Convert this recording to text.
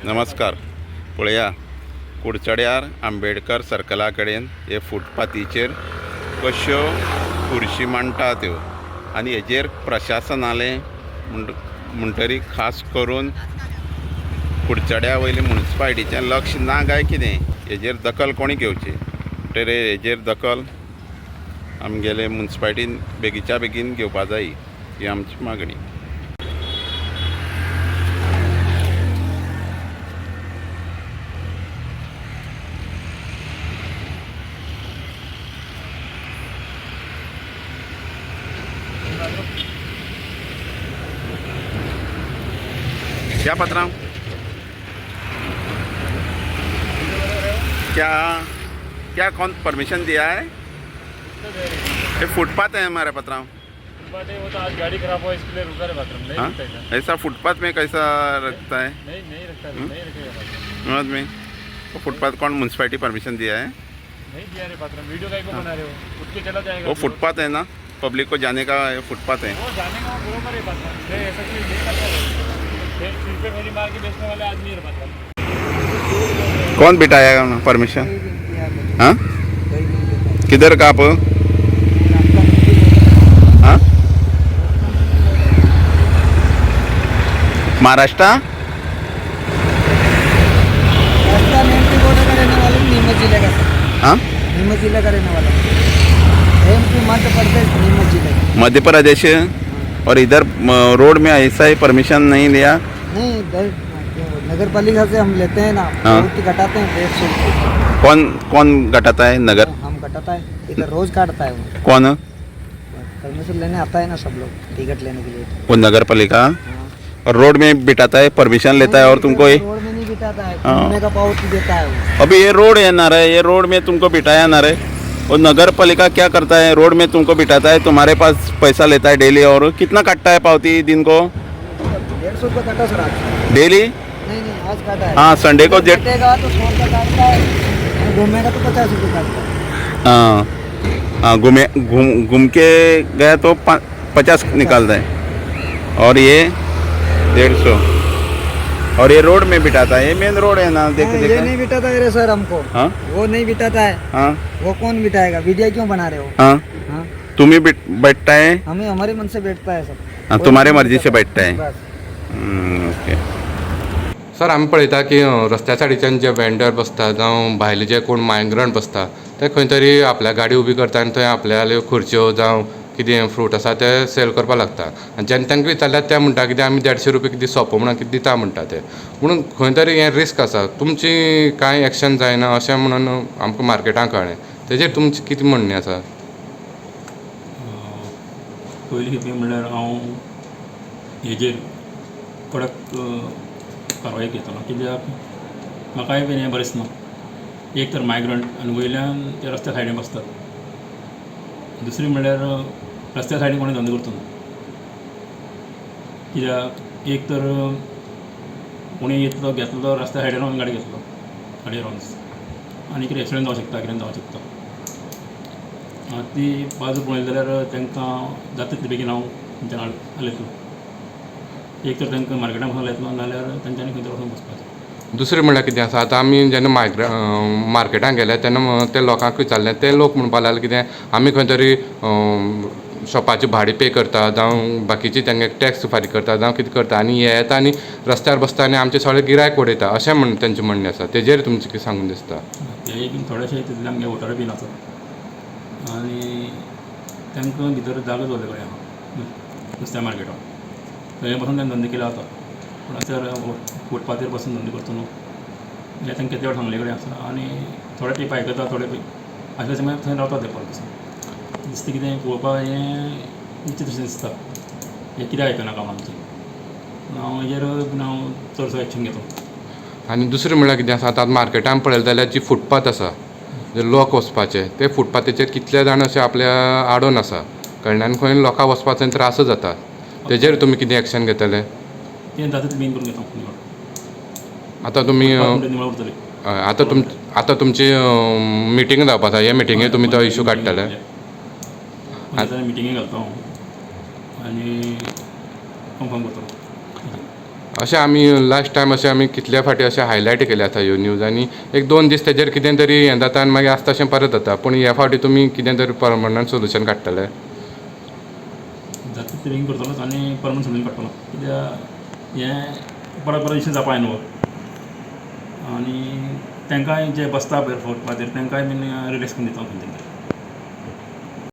नमस्कार. पळया कुडचड्यार आंबेडकर सर्कला कडेन हे फुटपाथीचेर कश्यो खुर्शी मांडटा त्यो आनी हेजेर प्रशासनालें म्हणटरी खास करून कुडचड्या वयली म्युनिसिपालिटीचें लक्ष ना काय कितें हेजेर दखल कोणी घेवची तर हेजेर दखल आमगेले म्युनिसिपालिटीन बेगीच्या बेगीन घेवपा जाय ही आमची मागणी. क्या पत्राम क्या क्या कौन परमिशन दिया है? ये फुटपाथ है हमारे पत्राम. वो तो आज गाड़ी खराब हुआ इसके लिए रुका है बाथरूम नहीं हाँ? रखता है। ऐसा फुटपाथ में कैसा रखता है? नहीं रखता नहीं रखेगा बाथरूम। समझ में वो फुटपाथ कौन म्युनिसिपालिटी परमिशन दिया है? नहीं दिया रे बाथरूम वीडियो का बना रहे हो उठ के चला जाएगा वो फुटपाथ है ना, पब्लिक को जाने का फुटपाथ है. वो जाने का बरोबर है बाथरूम नहीं ऐसा कोई नहीं करता है सिर पे मेरी मार के बेचने वाले आदमी है बाथरूम कौन बिठाया परमिशन? हाँ, किधर का आप? हाँ, महाराष्ट्र एमपी बॉर्डर का रहने वाला नीमच जिले का सर. हाँ, नीमच जिले का रहने वाला एमपी मध्य प्रदेश नीमच जिले का. मध्य प्रदेश. और इधर रोड में ऐसा ही परमिशन नहीं लिया? नहीं नगर पालिका से हम लेते हैं ना. हाँ. रोड की घटाते हैं 150. कौन कौन घटाता है? नगर हम घटाता है इधर रोज काटता है वो. कौन? परमिशन लेने आता है ना सब लोग टिकट लेने के लिए. वो नगर पालिका. हाँ. और रोड में बिठाता है, परमिशन लेता है और तुमको ये रोड में नहीं बिठाता है हाँ. घूमने का पावती देता है वो. अभी ये रोड है ना रे, ये रोड में तुमको बिठाया ना रे. और नगर पालिका क्या करता है? रोड में तुमको बिठाता है, तुम्हारे पास पैसा लेता है डेली. और कितना काटता है पावती दिन को? 150 रुपये काटा सर आज. डेली? नहीं आज काटा है. हाँ, संडे को जेट. कटेगा तो 100 रुपये काटता है. घूमेगा तो 50 रुपये काटता है. हाँ हाँ, घूम के गया तो 50 निकालता है. और ये 150. और ये रोड में बिठाता है, ये मेन रोड है ना. देख हाँ, देख ये नहीं बिठाता है रे सर हमको. हाँ वो नहीं बिठाता है. हाँ वो कौन बिठाएगा? वीडियो क्यों बना रहे हो? हाँ, हाँ? तुम्ही बैठता है. हमें हमारे मन से बैठता है सब. हाँ, तुम्हारे मर्जी से बैठता है. बस. ओके. सर आमी पळयता की रस्त्या सायडीच्यान जे वेंडर बसता जावं भायले जे कोण मायग्रंट बसता ते खंय तरी आपल्या गाडी उबी करता आनी थंय आपल्या खुर्च्यो जावं कितें फ्रूट आसा ते सेल करपा लागता. आनी जेन्ना तांकां विचारल्यार ते म्हणटा कितें आमी 150 रुपया कितें सोंपो म्हणून कितें दिता म्हणटा ते. म्हणून खंय तरी हें रिस्क आसा. तुमची कांय एक्शन जायना अशें म्हणून आमकां मार्केटांत कळ्ळें. तेजेर तुमचें कितें म्हणणें आसा? पयलीं खेपे म्हणल्यार हांव हेजेर कडक कारवाय घेतलो कित्याक म्हाकाय बीन हें बरें दिसना. एक तर मायग्रंट आनी वयल्यान ते रस्त्या सायडीन बसतात. दुसरी म्हणल्यार रस्त्या सायडीन कोणें धंदो करचो ना. कित्याक एक तर कोणीय येतलो घेतलो रस्त्या सायडीन रावन गाडी घेतलो गाडयेर रावन आनी कितें एक्सिडेंट जावंक शकता कितें जावंक शकता. ती बाजू पळयली जाल्यार तांकां जाता तितले बेगीन हांव तेंच्यान हालयतलो. एक तर तांकां मार्केटान वचून लायतलो नाजाल्यार तेंच्यांनी खंय तरी वचून बसपाचें. दुसरें म्हणल्यार कितें आसा आतां आमी जेन्ना मार्केटांत गेले तेन्ना ते लोकांक विचारलें ते लोक म्हणपा लागले कितें आमी खंय तरी शॉपाची भाडी पे करता जावं बाकीची तांकां टॅक्स फारीक करता जावं कितें करता आनी हे येता आनी रस्त्यार बसता आनी आमचें सगळें गिरायक उडयता अशें म्हण तेंचें म्हणणें आसा. तेजेर तुमचें कितें सांगून दिसता? ते बीन थोडेशे तितले आमगे वोटर बीन आसात आनी तांकां भितर जागो दवरले कडेन आहा नुस्त्या मार्केटान थंय बसून ताणें धंदो केलो जाता. पूण आतां फुटपाथेर बसून धंदो करचो न्हू हे तांकां केदे फावट सांगले कडेन आसा. आनी थोडे टीप आयकता थोडे आसले समय थंय रावतात ते परत दिसता कितें पळोवपाक हें विचित्र अशें दिसता. हें कितें आयकना कामां आमचीं. हांव हेजेर बीन हांव चडसो एक्शन घेतो. आनी दुसरें म्हणल्यार कितें आसा आतां मार्केटान पळयलें जाल्यार जी फुटपाथ आसा जे लोक वचपाचे ते फुटपाथेचेर कितले जाण अशे आपल्या आडोन आसा कडल्यान खंय लोकांक वचपाचो त्रास जाता. तेजेर तुमी कितें एक्शन घेतले? तें जाता तें बेगीन करून घेता निवळ. आतां तुमी निवळ उरतली. आतां तुमची मिटींग जावपा आसा. हे मिटिंगेक तुमी तो इशू काडटले? मिटिंगे घालता हांव आनी कन्फर्म करता. अशें आमी लास्ट टायम अशें आमी कितल्या फाटी अशें हायलायट केले आसा ह्यो न्यूज आनी 1-2 दीस तेजेर कितें तरी हें जाता आनी मागीर आसता तशें परत जाता पूण ह्या फावटी तुमी कितें तरी परमनंट सोल्युशन काडटले जाता ते बेगीन करतलोच आनी परमनंट सोल्यूशन काडटलो कित्याक हें परत इशू जावपा न्हू आनी तांकांय जे बसता पळय फोट खातीर तांकांय बीन रिलॅक्स करून दिता खंय तरी